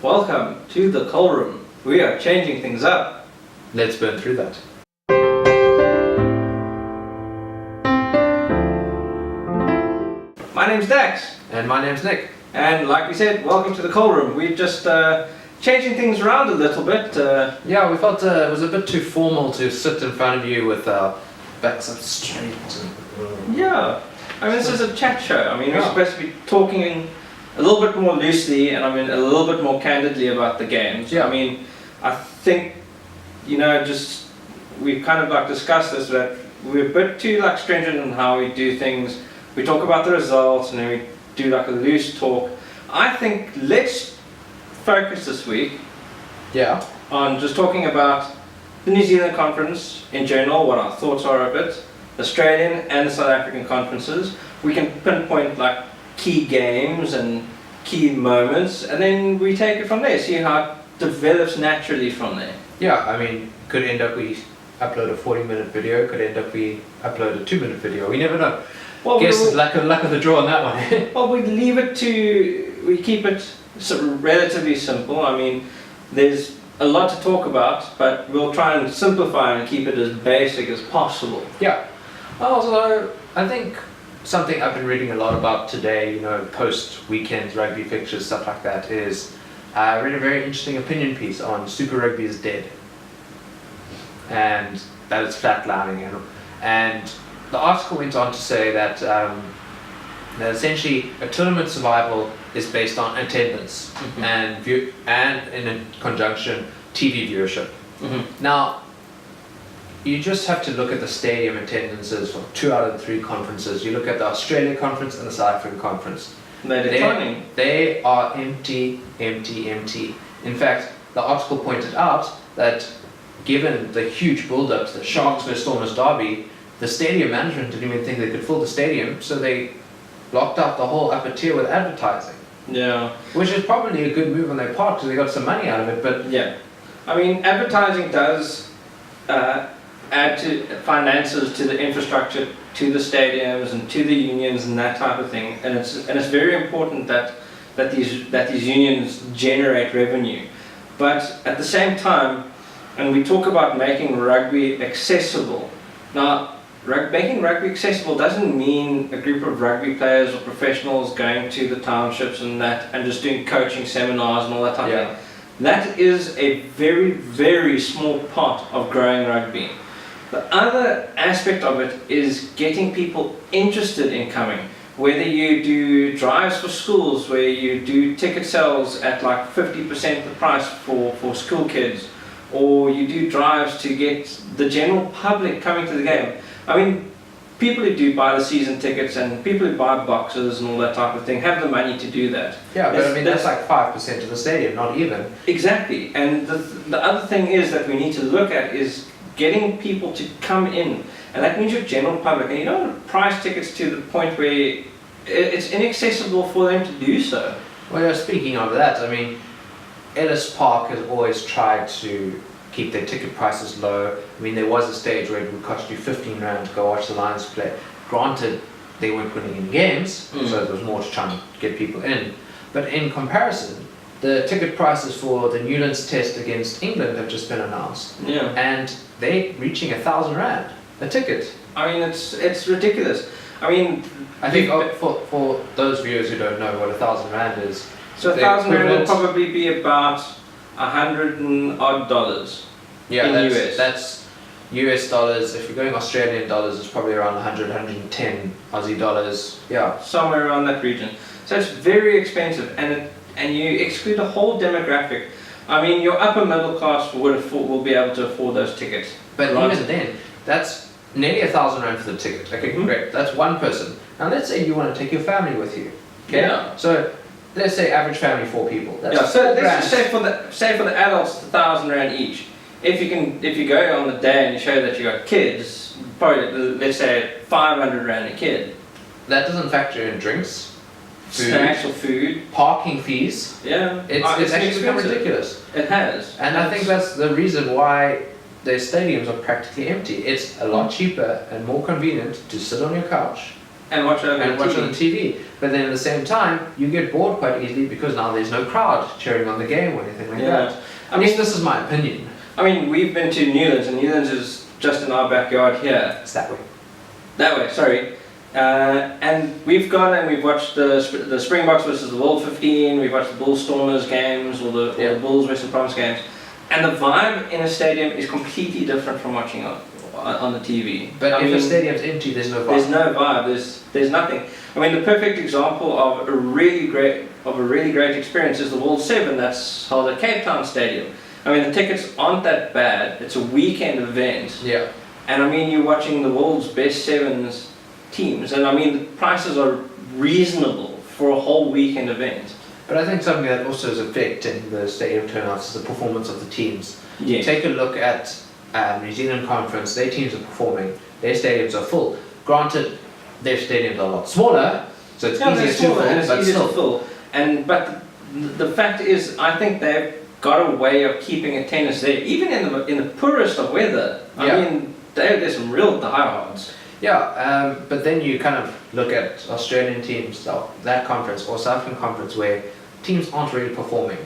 Welcome to the Coal Room. We are changing things up. Let's burn through that. My name's Dax. And my name's Nick. And like we said, welcome to the Coal Room. We're just changing things around a little bit. Yeah, we felt it was a bit too formal to sit in front of you with our backs up straight. Yeah. I mean, this is a chat show. I mean, we're Yeah. supposed to be talking a little bit more loosely and I mean a little bit more candidly about the games. Yeah. I mean, I think, just we kind of like discussed this, that we're a bit too like stringent in how we do things. We talk about the results and then we do like a loose talk. I think let's focus this week Yeah. on just talking about the New Zealand conference in general, what our thoughts are of it, Australian and the South African conferences. We can pinpoint like key games and key moments, and then we take it from there, see how it develops naturally from there. Yeah, I mean, could end up we upload a 40-minute video, could end up we upload a 2-minute video. We never know. Well, Guess luck of the draw on that one. well, we keep it relatively simple. I mean, there's a lot to talk about, but we'll try and simplify and keep it as basic as possible. Yeah. Also, I think something I've been reading a lot about today, post weekends, rugby fixtures, stuff like that, is I read a very interesting opinion piece on Super Rugby is dead. And that it's flatlining. And the article went on to say that, that essentially a tournament survival is based on attendance and in conjunction TV viewership. Now, you just have to look at the stadium attendances for 2 out of the 3 conferences. You look at the Australia conference and the South African conference. They're declining. They are empty, empty, empty. In fact, the article pointed out that given the huge build-up to the Sharks vs Stormers derby, the stadium management didn't even think they could fill the stadium, so they blocked out the whole upper tier with advertising. Yeah. Which is probably a good move on their part because they got some money out of it, but... Yeah. I mean, advertising does add to finances to the infrastructure, to the stadiums and to the unions and that type of thing, and it's very important that these unions generate revenue. But at the same time, and we talk about making rugby accessible. Now, making rugby accessible doesn't mean a group of rugby players or professionals going to the townships and just doing coaching seminars and all that type of thing. That is a very, very small part of growing rugby. The other aspect of it is getting people interested in coming. Whether you do drives for schools, where you do ticket sales at like 50% the price for school kids, or you do drives to get the general public coming to the game. I mean, people who do buy the season tickets and people who buy boxes and all that type of thing have the money to do that. Yeah, but I mean, that's like 5% of the stadium, not even. Exactly. And the other thing is that we need to look at is getting people to come in. And that means your general public. And you don't want to price tickets to the point where it's inaccessible for them to do so. Well, yeah, speaking of that, I mean, Ellis Park has always tried to keep their ticket prices low. I mean, there was a stage where it would cost you 15 rand to go watch the Lions play. Granted, they weren't winning any games, so it was more to try and get people in. But in comparison, the ticket prices for the Newlands test against England have just been announced. Yeah. And they're reaching 1,000 rand a ticket. I mean, it's ridiculous. I mean, I think for those viewers who don't know what 1,000 rand is, so 1,000 rand will probably be about $100 and odd yeah, in US. That's US dollars. If you're going Australian dollars, it's probably around 100, 110 Aussie dollars. Yeah. Somewhere around that region. So it's very expensive, and you exclude a whole demographic. I mean, your upper middle class will be able to afford those tickets. But even then, that's nearly 1,000 rand for the ticket. Okay, great. That's one person. Now let's say you want to take your family with you. Okay. Yeah. So let's say average family 4 people. That's yeah. So 4 grand. let's just say for the adults, it's 1,000 rand each. If you go on the day and you show that you got kids, probably let's say 500 rand a kid. That doesn't factor in drinks, snacks or food, parking fees. Yeah. It's actually become ridiculous. It has. And I think that's the reason why their stadiums are practically empty. It's a lot cheaper and more convenient to sit on your couch and watch it over and the watch TV. on the TV. But then at the same time, you get bored quite easily because now there's no crowd cheering on the game or anything like that. I mean, This is my opinion. I mean, we've been to Newlands, and Newlands is just in our backyard here. It's that way. That way, sorry. And we've gone and we've watched the Springboks versus the World 15. We've watched the Bulls Stormers games or the Bulls Western Province games. And the vibe in a stadium is completely different from watching on the TV. But I if mean, a stadium's empty, there's no vibe. there's no vibe. There's nothing. I mean, the perfect example of a really great experience is the World 7 that's held at Cape Town Stadium. I mean, the tickets aren't that bad. It's a weekend event. Yeah. And I mean, you're watching the world's best sevens teams, and I mean, the prices are reasonable for a whole weekend event. But I think something that also is affecting the stadium turnouts is the performance of the teams. Yes. Take a look at New Zealand Conference. Their teams are performing. Their stadiums are full. Granted, their stadiums are a lot smaller, so it's easier to fill, and it's but easier still. to fill. But the fact is, I think they've got a way of keeping attendance there, even in the poorest of weather. I mean, there's some real diehards. Yeah, but then you kind of look at Australian teams, that conference, or South African conference, where teams aren't really performing.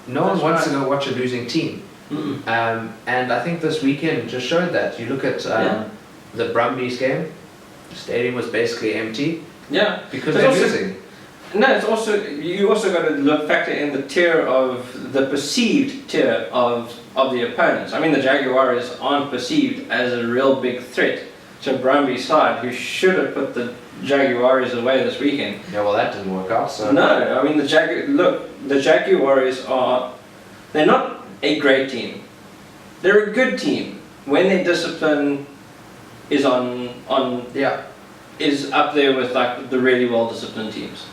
No one wants to go watch a losing team. And I think this weekend just showed that. You look at the Brumbies game, the stadium was basically empty. Yeah. Because But they're also- losing. No, it's also, you also got to factor in the tier of the perceived tier of the opponents. I mean, the Jaguars aren't perceived as a real big threat to Brumby's side, who should have put the Jaguars away this weekend. Yeah, well, that didn't work out. So No, I mean the Jaguars they're not a great team. They're a good team when their discipline is is up there with like the really well disciplined teams.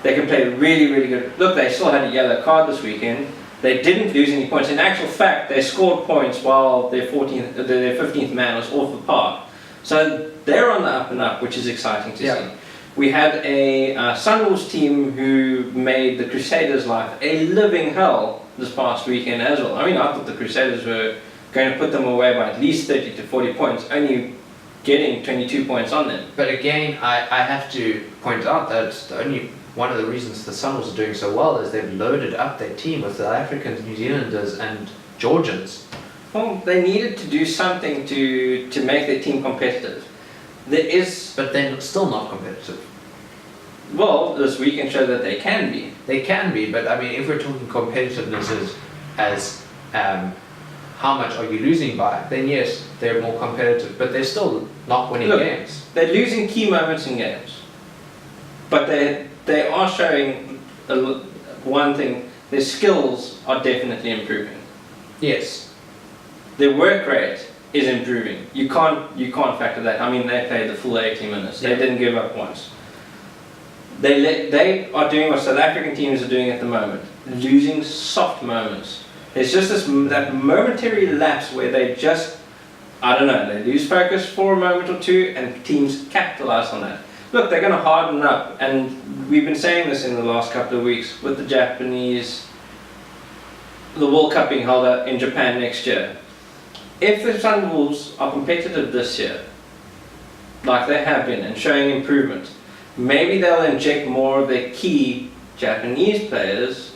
They can play really, really good. Look, they still had a yellow card this weekend. They didn't lose any points. In actual fact, they scored points while their 15th man was off the park. So they're on the up and up, which is exciting to see. We had a Sunwolves team who made the Crusaders' life a living hell this past weekend as well. I mean, I thought the Crusaders were going to put them away by at least 30 to 40 points, only getting 22 points on them. But again, I have to point out that one of the reasons the Sunwolves are doing so well is they've loaded up their team with South Africans, New Zealanders and Georgians. Well, they needed to do something to make their team competitive. But they're still not competitive. Well, this weekend showed that they can be. They can be, but I mean, if we're talking competitiveness as how much are you losing by, then yes, they're more competitive, but they're still not winning games. They're losing key moments in games. But they are showing one thing, their skills are definitely improving. Yes. Their work rate is improving. You can't factor that. I mean, they played the full 80 minutes. They didn't give up once. They are doing what South African teams are doing at the moment, losing soft moments. There's just that momentary lapse where they just, I don't know, they lose focus for a moment or two and teams capitalize on that. Look, they're going to harden up, and we've been saying this in the last couple of weeks with the World Cup being held up in Japan next year. If the Sunwolves are competitive this year, like they have been, and showing improvement, maybe they'll inject more of their key Japanese players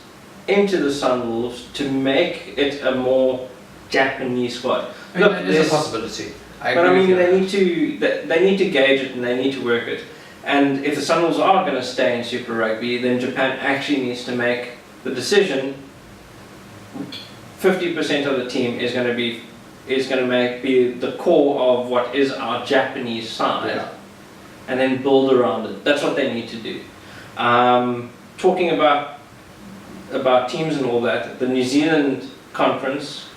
into the Sunwolves to make it a more Japanese squad. I mean, that is a possibility. But I mean, they need to gauge it and they need to work it. And if the Sunwolves are going to stay in Super Rugby, then Japan actually needs to make the decision. 50% of the team is going to be the core of what is our Japanese side, and then build around it. That's what they need to do. Talking about teams and all that, the New Zealand conference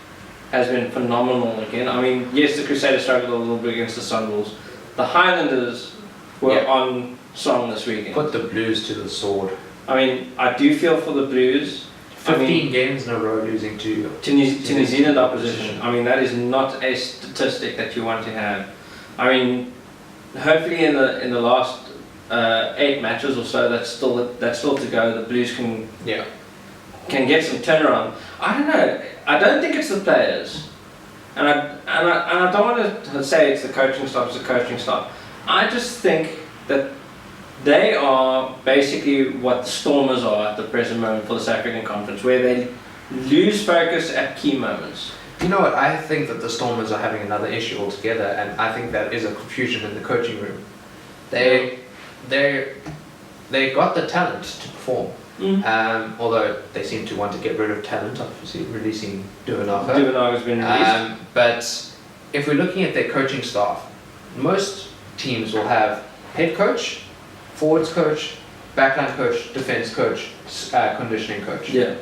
has been phenomenal again. I mean, yes, the Crusaders struggled a little bit against the Sunwolves. The Highlanders were on song this weekend. Put the Blues to the sword. I mean, I do feel for the Blues. 15 games in a row losing to New Zealand opposition. I mean, that is not a statistic that you want to have. I mean, hopefully in the last 8 matches or so, that's still to go. The Blues can get some turnaround. I don't know. I don't think it's the players, and I don't want to say it's the coaching staff. It's the coaching staff. I just think that they are basically what the Stormers are at the present moment for the South African Conference, where they lose focus at key moments. You know what? I think that the Stormers are having another issue altogether, and I think that is a confusion in the coaching room. They got the talent to perform, although they seem to want to get rid of talent. Obviously, releasing Duvenaga. Duvenaga's been released. But if we're looking at their coaching staff, most teams will have head coach, forwards coach, backline coach, defense coach, conditioning coach. Yeah.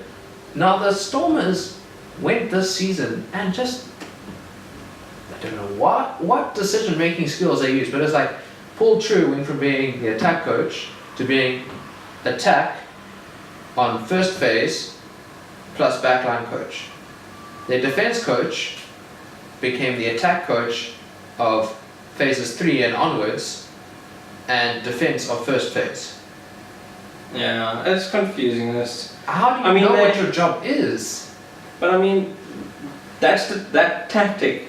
Now the Stormers went this season and just, I don't know what decision-making skills they used, but it's like Paul True went from being the attack coach to being attack on first phase plus backline coach. Their defense coach became the attack coach of phases 3 and onwards and defense of first phase. Yeah, it's confusing. How do you know what your job is? But I mean, that tactic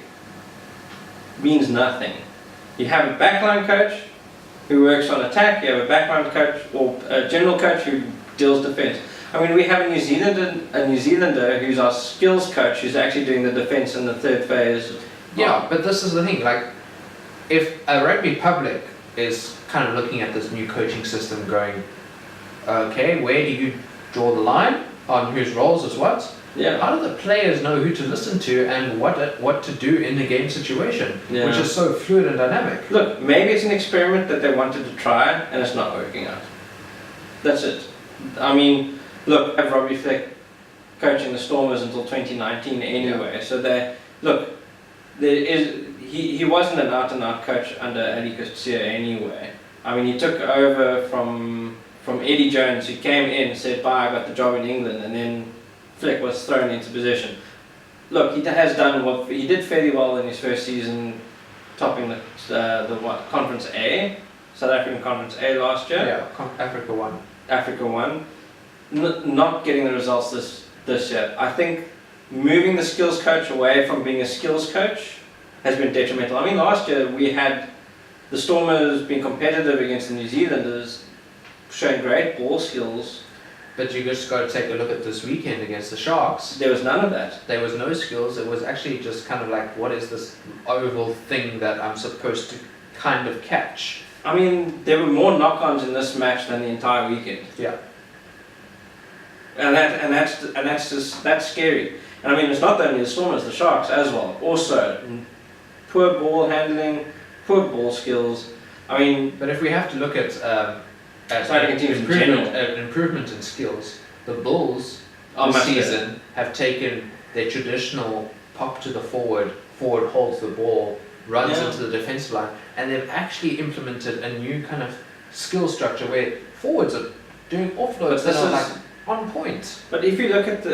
means nothing. You have a backline coach who works on attack, you have a backline coach or a general coach who deals defense. I mean, we have a New Zealander who's our skills coach who's actually doing the defense in the third phase. Yeah, but this is the thing, like, if a rugby public is kind of looking at this new coaching system going, okay, where do you draw the line on whose roles is what? Yeah. How do the players know who to listen to and what to do in the game situation, which is so fluid and dynamic? Look, maybe it's an experiment that they wanted to try and it's not working out. That's it. I mean, look, I have Robbie Fleck coaching the Stormers until 2019 anyway. So he wasn't an out-and-out coach under Ali Coetzee anyway. I mean, he took over from Eddie Jones, who came in, said, bye, I got the job in England, and then Fleck was thrown into position. Look, he has done what he did fairly well in his first season, topping the Conference A, South African Conference A last year. Yeah, Africa won. Africa won. Not getting the results this year. I think moving the skills coach away from being a skills coach has been detrimental. I mean, last year we had the Stormers being competitive against the New Zealanders, showing great ball skills. But you just got to take a look at this weekend against the Sharks. There was none of that. There was no skills. It was actually just kind of like, what is this oval thing that I'm supposed to kind of catch? I mean, there were more knock-ons in this match than the entire weekend. Yeah. And that's scary. And I mean, it's not only the Stormers, the Sharks as well. Also, poor ball handling, poor ball skills. I mean, but if we have to look at improvement in skills, the Bulls this season have taken their traditional pop to the forward holds the ball, runs into the defensive line, and they've actually implemented a new kind of skill structure where forwards are doing offloads that are like on point. But if you look at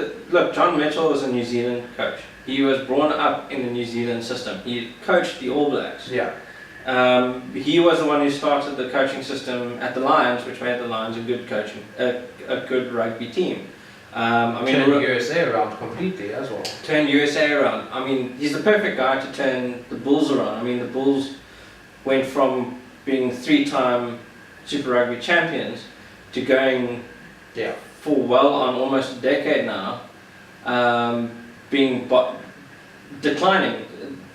John Mitchell is a New Zealand coach. He was brought up in the New Zealand system. He coached the All Blacks. Yeah. He was the one who started the coaching system at the Lions, which made the Lions a good rugby team. Turned USA around completely as well. Turned USA around. I mean, he's the perfect guy to turn the Bulls around. I mean, the Bulls went from being 3-time Super Rugby champions to going for well on almost a decade now, declining,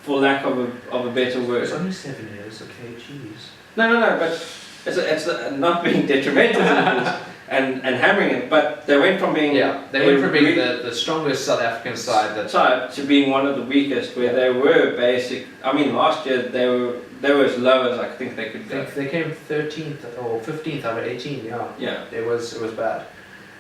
for lack of a better word. It's only 7 years, okay, jeez. No, but it's not being detrimental and hammering it, but they went from being the strongest South African side to being one of the weakest, where they were basic. I mean, last year they were as low as I think they could go. They came 13th or 15th out of 18. Yeah. It was bad.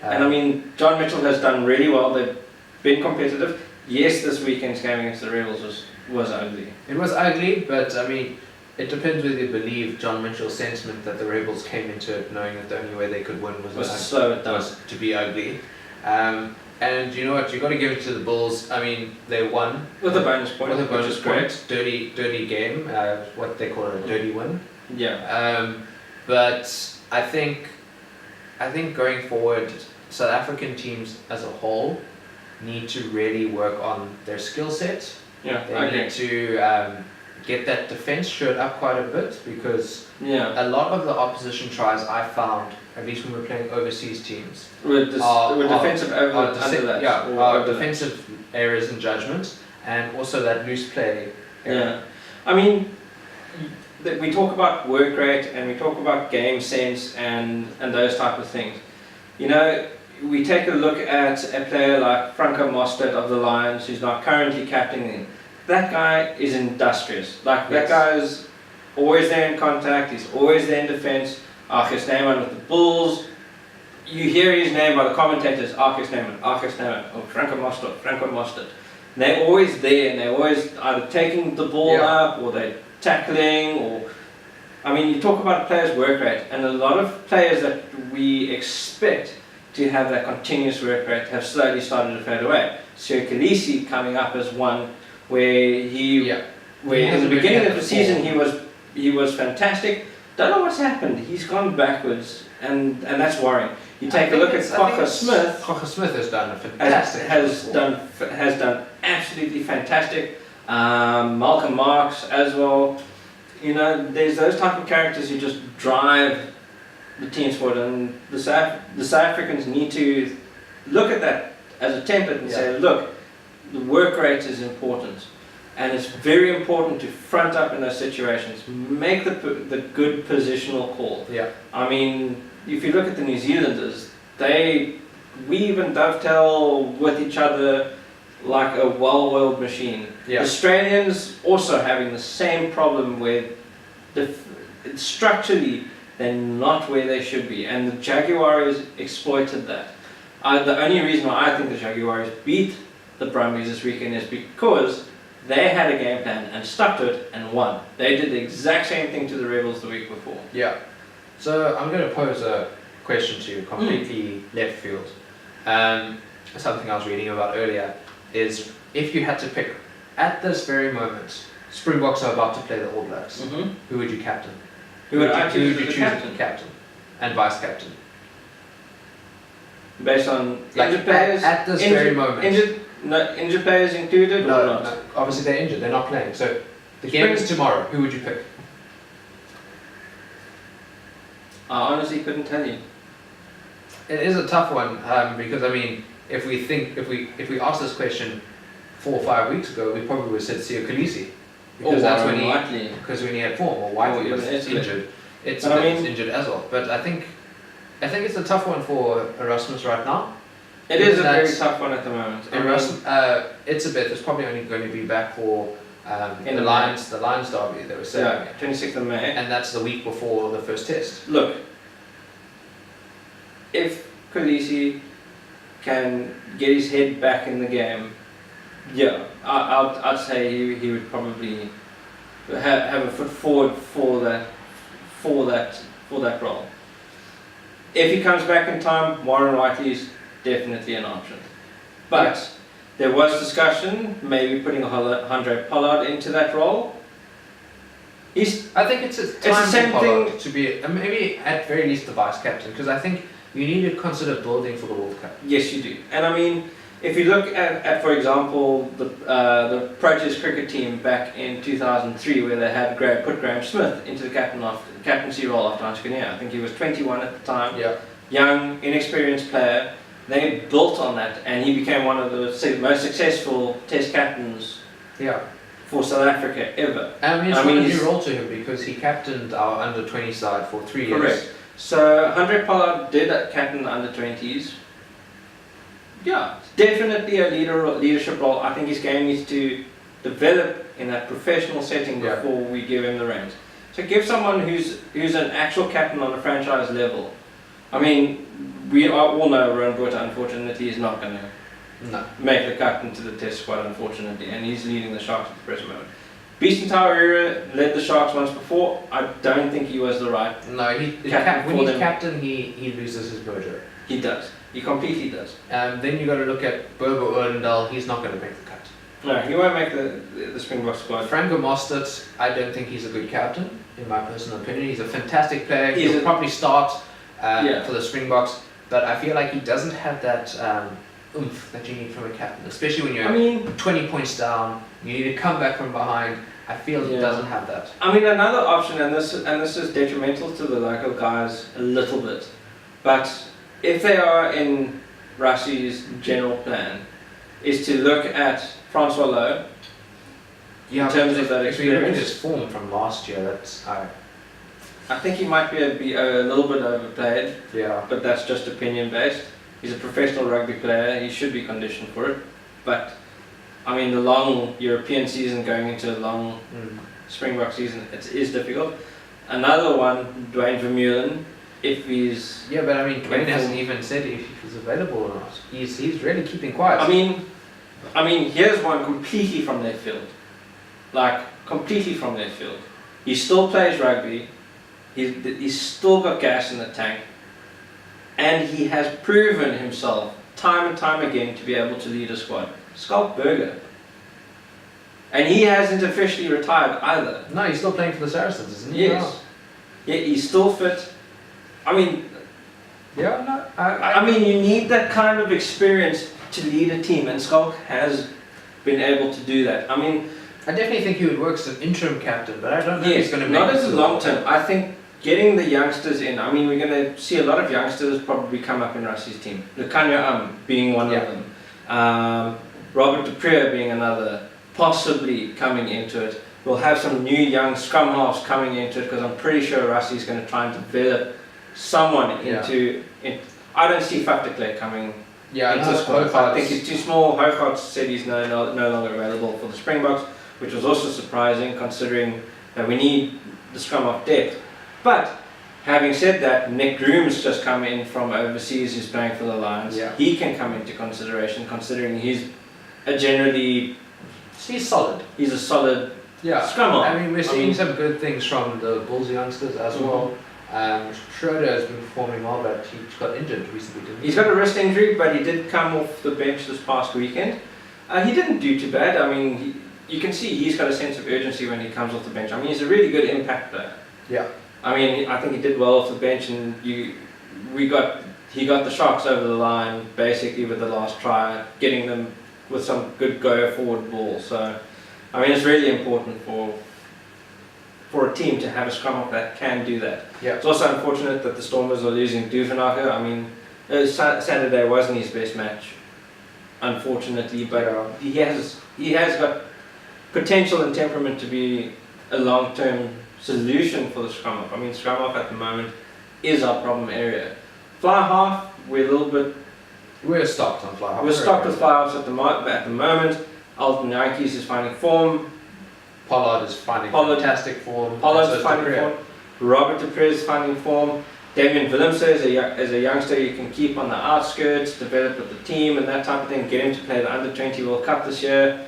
And I mean, John Mitchell has done really well. They've been competitive. Yes, this weekend's game against the Rebels was ugly. It was ugly, but I mean, it depends whether you believe John Mitchell's sentiment that the Rebels came into it knowing that the only way they could win was to be ugly. And you know what? You got to give it to the Bulls. I mean, they won with a bonus point. Which is great. Dirty game. What they call it, a dirty win. Yeah. But I think going forward, South African teams as a whole need to really work on their skill set. Yeah, they need to get that defence shored up quite a bit, because Yeah. a lot of the opposition tries I found, at least when we're playing overseas teams, With defensive over under that. yeah, or are over that. defensive errors in judgment, and also that loose play. Yeah. I mean, we talk about work rate and we talk about game sense and those type of things. You know, we take a look at a player like Franco Mostert of the Lions, who's not currently captaining. That guy is industrious. Like, that guy is always there in contact, he's always there in defence. Archie Snyman with the Bulls. You hear his name by the commentators, Archie Snyman, or Franco Mostert. They're always there, and they're always either taking the ball up, or they're tackling, or... I mean, you talk about a player's work rate, and a lot of players that we expect to have that continuous work rate have slowly started to fade away. Sir Khaleesi coming up as one where where in the beginning of the season he was fantastic. Don't know what's happened. He's gone backwards, and that's worrying. You take a look at Cocker Smith. Cocker Smith has done a fantastic. Has done absolutely fantastic. Malcolm Marx as well. You know, there's those type of characters who just drive the teams forward, and the South Africans need to look at that as a template and say, look, the work rate is important, and it's very important to front up in those situations, make the good positional call. I mean, if you look at the New Zealanders, we even dovetail with each other like a well-oiled machine. Australians also having the same problem where structurally they're not where they should be, and the Jaguars exploited that. The only reason why I think the Jaguars beat the Brumbies this weekend is because they had a game plan and stuck to it and won. They did the exact same thing to the Rebels the week before. So I'm going to pose a question to you, completely left field. Something I was reading about earlier is, if you had to pick at this very moment, Springboks are about to play the All Blacks, who would you captain? Who would you choose as captain and vice captain? Based on injured players? At this very moment. Injured players included or not? No, obviously they're injured, they're not playing. So the game is tomorrow, who would you pick? I honestly couldn't tell you. It is a tough one, because I mean, if we asked this question 4 or 5 weeks ago, we probably would have said Sio Khaleesi, because that's when he had form, or Whiteley was injured. It's injured as well. But I think it's a tough one for Erasmus right now. It is a very tough one at the moment. Itzebeth is probably only going to be back for the Lions derby, they were saying. 26th of May. And that's the week before the first test. Look, if Khaleesi can get his head back in the game, I'd say he would probably have a foot forward for that role. If he comes back in time, Warren Whiteley is definitely an option. But there was discussion, maybe putting Andre Pollard into that role. I think it's the same thing to be maybe at very least the vice captain, because I think you need to consider building for the World Cup. Yes, you do. And I mean, if you look at for example, the Proteas cricket team back in 2003, where they had put Graham Smith into the captaincy role after Antigonier. I think he was 21 at the time. Young, inexperienced player. They built on that, and he became one of the most successful Test captains for South Africa ever. I mean, it's a new role to him, because he captained our under-20 side for 3 years. Correct. So Andre Pollard did captain the under-20s. Definitely a leadership role. I think his game needs to develop in that professional setting before we give him the reins. So give someone who's an actual captain on a franchise level. I mean, we all know Rowan Botha, unfortunately, is not going to make the cut into the Test squad, unfortunately, and he's leading the Sharks at the present moment. Beeston Taurira led the Sharks once before. I don't think he was the right when he's captain, he loses his mojo. He does. He completely does. Then you got to look at Burger Odendaal. He's not going to make the cut. No, he won't make the Springbok squad. Franco Mostert, I don't think he's a good captain, in my personal opinion. He's a fantastic player. He'll probably start for the Springboks, but I feel like he doesn't have that oomph that you need from a captain, especially when you're 20 points down. You need to come back from behind. I feel he Yeah. doesn't have that. I mean, another option, and this is detrimental to the local guys a little bit, but if they are in Rusty's general plan, is to look at Francois Lowe Yeah, in terms of that if we look at experience. his form from last year, that's I think he might be a little bit overplayed, yeah. but that's just opinion based. He's a professional rugby player, he should be conditioned for it, but I mean, the long European season going into a long Springbok season, it is difficult. Another one, Dwayne Vermeulen, if he's... Yeah, but I mean, Dwayne hasn't even said if he's available or not. He's really keeping quiet. I mean, here's one completely from their field. Like, completely from their field. He still plays rugby, he's still got gas in the tank, and he has proven himself time and time again to be able to lead a squad. Schalk Burger. And he hasn't officially retired either. No, he's still playing for the Saracens, isn't he? Yes. Yeah, he's still fit. I mean, Yeah, no. I mean, you need that kind of experience to lead a team, and Schalk has been able to do that. I mean, I definitely think he would work as an interim captain, but I don't know if yes, he's going to make not it as a to the long term. I think getting the youngsters in. I mean, we're going to see a lot of youngsters probably come up in Rusty's team. Lukanya being one of them. Robert Dupree being another, possibly coming into it. We'll have some new young scrum halves coming into it, because I'm pretty sure Rusty's going to try and develop someone into. I don't see Faf de Klerk coming into the squad. I think he's too small. Hougaard said he's no longer available for the Springboks, which was also surprising considering that we need the scrum half depth. But having said that, Nick Groom's just come in from overseas, who's playing for the Lions. Yeah. He can come into consideration considering he's a generally... He's solid. He's a solid scrum half. I mean, we're seeing some good things from the Bulls youngsters as well. Schroeder has been performing well, but he got injured recently, didn't he? He's got a wrist injury, but he did come off the bench this past weekend. He didn't do too bad. I mean, you can see he's got a sense of urgency when he comes off the bench. I mean, he's a really good impact player. Yeah. I mean, I think he did well off the bench, and he got the Sharks over the line basically with the last try, getting them with some good go forward ball. So, I mean, it's really important for a team to have a scrum half that can do that. Yeah. It's also unfortunate that the Stormers are losing Duvenacher. I mean, Saturday wasn't his best match, unfortunately, but he has got potential and temperament to be a long-term solution for the scrum half. I mean, scrum half at the moment is our problem area. Fly half, We're stocked on fly half. we're stocked with fly halves at the moment. Alton Yankees is finding form. Pollard is finding fantastic form. Pollard's finding form. Robert Dupree is finding form. Damien Willemse is a youngster you can keep on the outskirts, develop with the team and that type of thing. Get him to play the Under-20 World Cup this year.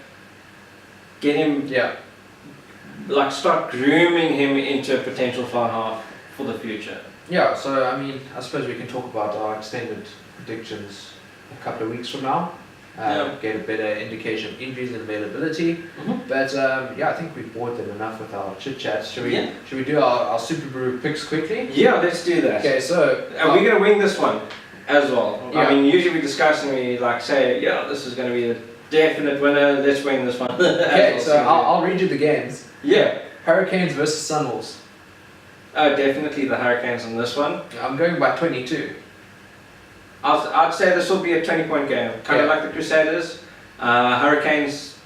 Get him, start grooming him into a potential fly half for the future. Yeah, so I mean, I suppose we can talk about our extended predictions a couple of weeks from now. Get a better indication of injuries and availability. But I think we've bored them enough with our chit chats. Should we do our Super Brew picks quickly? Yeah, let's do that. Okay, so we're going to wing this one as well. Yeah. I mean, usually we discuss and we say, this is going to be a definite winner. Let's wing this one. Okay, so I'll read you the games. Yeah. Hurricanes versus Sunwolves. Definitely the Hurricanes on this one. I'm going by 22. I'd say this will be a 20-point game, kind of like the Crusaders. Hurricanes,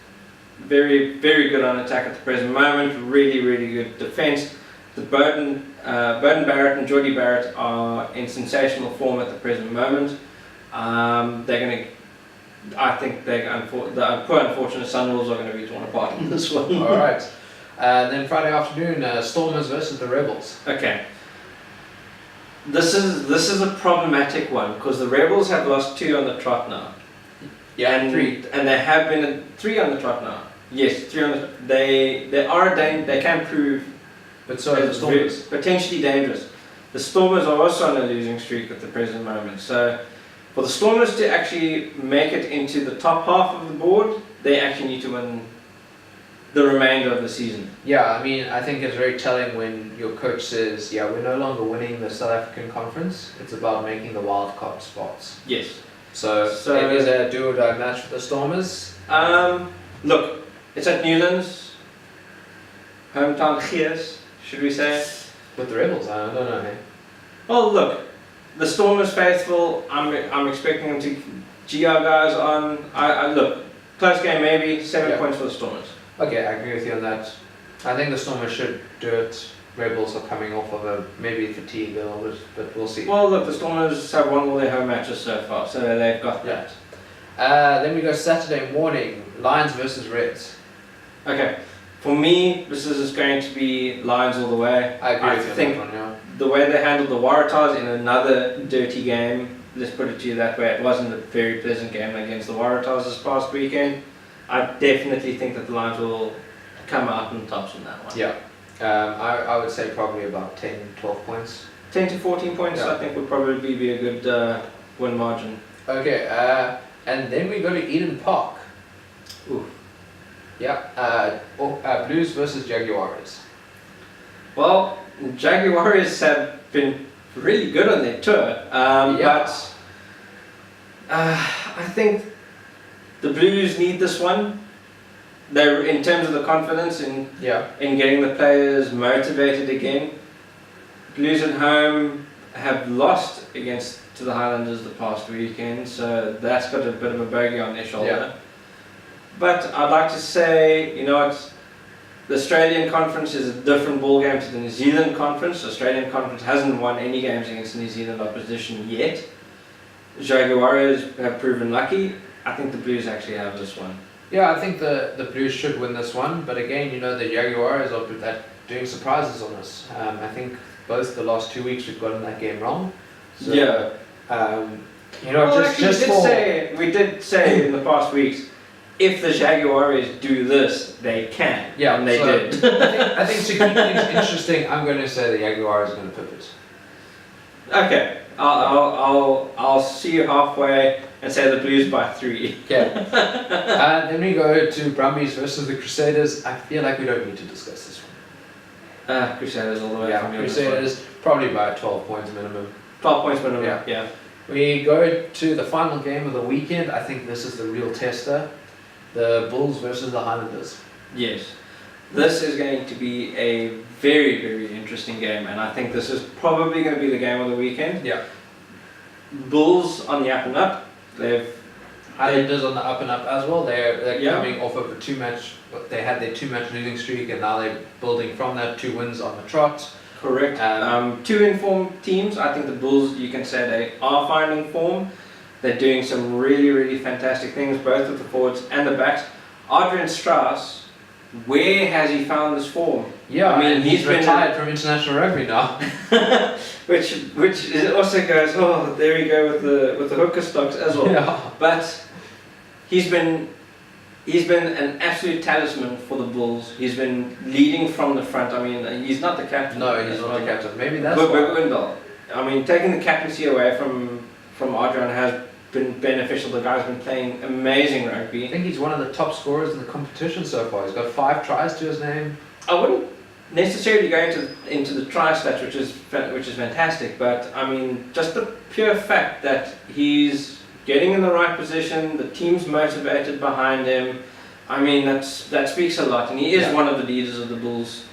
very, very good on attack at the present moment, really, really good defence. The Burton Barrett and Geordie Barrett are in sensational form at the present moment. I think the poor unfortunate Sunwolves are going to be torn apart in this one. Alright. Then Friday afternoon, Stormers versus the Rebels. Okay. This is a problematic one because the Rebels have lost 2 on the trot now. Yeah, and 3. And they have been 3 on the trot now. Yes, 3 on the. They can prove. But so are the Stormers. Potentially dangerous. The Stormers are also on a losing streak at the present moment. So, for the Stormers to actually make it into the top half of the board, they actually need to win the remainder of the season. Yeah, I mean, I think it's very telling when your coach says, we're no longer winning the South African Conference, it's about making the wild card spots. Yes. So it is a do or die match for the Stormers. Look, it's at Newlands. hometown gears, should we say? With the Rebels, I don't know. Hey? Well, look, the Stormers faithful. I'm expecting them to GR guys on. I look, close game maybe 7 points for the Stormers. Okay, I agree with you on that. I think the Stormers should do it. Rebels are coming off of a maybe fatigue a little bit, but we'll see. Well, look, the Stormers have won all their home matches so far, so they've got that. Then we go Saturday morning, Lions versus Reds. Okay, for me, this is going to be Lions all the way. I agree with you think on that one, the way they handled the Waratahs in another dirty game, let's put it to you that way, it wasn't a very pleasant game against the Waratahs this past weekend. I definitely think that the Lions will come out on tops on that one. Yeah. I would say probably about 10, 12 points. 10 to 14 points, Yeah. I think, would probably be a good win margin. Okay, and then we go to Eden Park. Ooh. Yeah, Blues versus Jaguars. Well, Jaguars have been really good on their tour, but I think the Blues need this one. They're in terms of the confidence in getting the players motivated again. Blues at home have lost to the Highlanders the past weekend, so that's got a bit of a bogey on their shoulder. Yeah. But I'd like to say, you know what, the Australian Conference is a different ballgame to the New Zealand Conference. The Australian Conference hasn't won any games against the New Zealand opposition yet. Jaguars have proven lucky. I think the Blues actually have this one. Yeah, I think the Blues should win this one, but again, you know, the Jaguars are doing surprises on us. I think both the last 2 weeks we've gotten that game wrong. So, yeah. You know, well, just we did say in the past weeks, if the Jaguars do this, they can. Yeah, and they so did. I think to keep things interesting, I'm going to say the Jaguars are going to pivot. Okay, I'll see you halfway and say the Blues by 3. Okay. Then we go to Brumbies versus the Crusaders. I feel like we don't need to discuss this one. Crusaders all the way. Yeah, Crusaders probably by 12 points minimum. 12 points minimum. Yeah. Yeah. We go to the final game of the weekend. I think this is the real tester. The Bulls versus the Highlanders. Yes. This is going to be a very, very interesting game, and I think this is probably going to be the game of the weekend. Yeah. Bulls on the up and up. Highlanders on the up and up as well. They're Yeah. coming off of a 2-match. They had their 2-match losing streak, and now they're building from that 2 wins on the trot. Correct. 2 informed teams. I think the Bulls, you can say they are finding form. They're doing some really, really fantastic things, both with the forwards and the backs. Adrian Strauss, where has he found this form? Yeah, I mean, he's retired from international rugby now. which is also goes, oh, there we go with the hooker stocks as well. Yeah. But he's been an absolute talisman for the Bulls. He's been leading from the front. I mean, he's not the captain. No, he's not the captain. Maybe that's but why. Windle. I mean, taking the captaincy away from Adrian has been beneficial. The guy's been playing amazing I rugby. think he's one of the top scorers in the competition so far. He's got 5 tries to his name. I wouldn't necessarily go into the try stats, which is fantastic, but I mean, just the pure fact that he's getting in the right position, the team's motivated behind him. I mean, that speaks a lot, and he is one of the leaders of the Bulls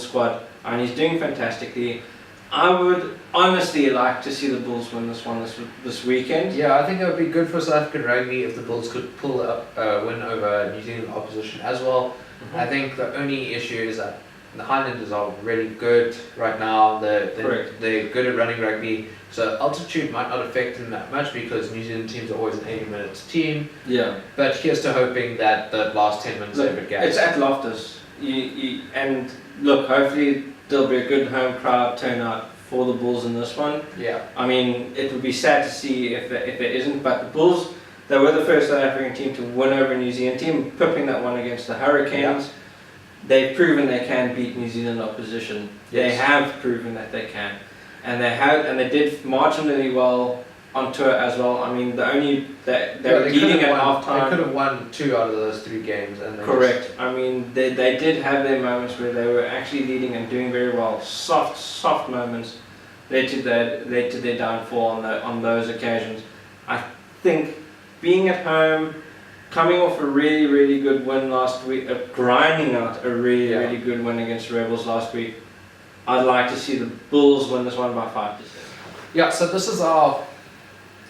squad, and he's doing fantastically. I would honestly like to see the Bulls win this one this weekend. Yeah, I think it would be good for South African rugby if the Bulls could pull up a win over New Zealand opposition as well. Mm-hmm. I think the only issue is that the Highlanders are really good right now. They're good at running rugby, so altitude might not affect them that much because New Zealand teams are always an 80 minutes team. Yeah. But here's to hoping that the last 10 minutes Look, they would get. it's at Loftus. And look, hopefully there'll be a good home crowd turnout for the Bulls in this one. Yeah. I mean, it would be sad to see if it isn't, but the Bulls, they were the first South African team to win over a New Zealand team, pipping that one against the Hurricanes. Yeah. They've proven they can beat New Zealand opposition. Yes. They have proven that they can, and they did marginally well on tour as well. I mean, they were leading at halftime. They could have won 2 out of those 3 games. And correct. I mean, they did have their moments where they were actually leading and doing very well. Soft moments led to their downfall on those occasions. I think being at home, coming off a really, really good win last week, grinding out a really, Yeah. really good win against the Rebels last week. I'd like to see the Bulls win this one by 5 to 7. Yeah, so this is our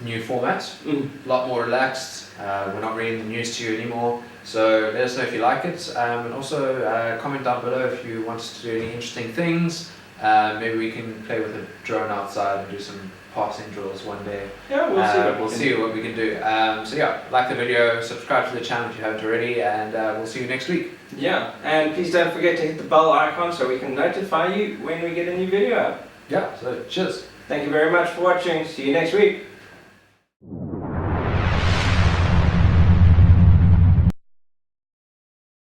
new format. Mm. A lot more relaxed. We're not reading the news to you anymore. So let us know if you like it, and also comment down below if you want us to do any interesting things. Maybe we can play with a drone outside and do some passing drills one day. Yeah, we'll see. What we can do. So yeah, like the video, subscribe to the channel if you haven't already, and we'll see you next week. Yeah, and please don't forget to hit the bell icon so we can notify you when we get a new video out. Yeah, so cheers. Thank you very much for watching. See you next week.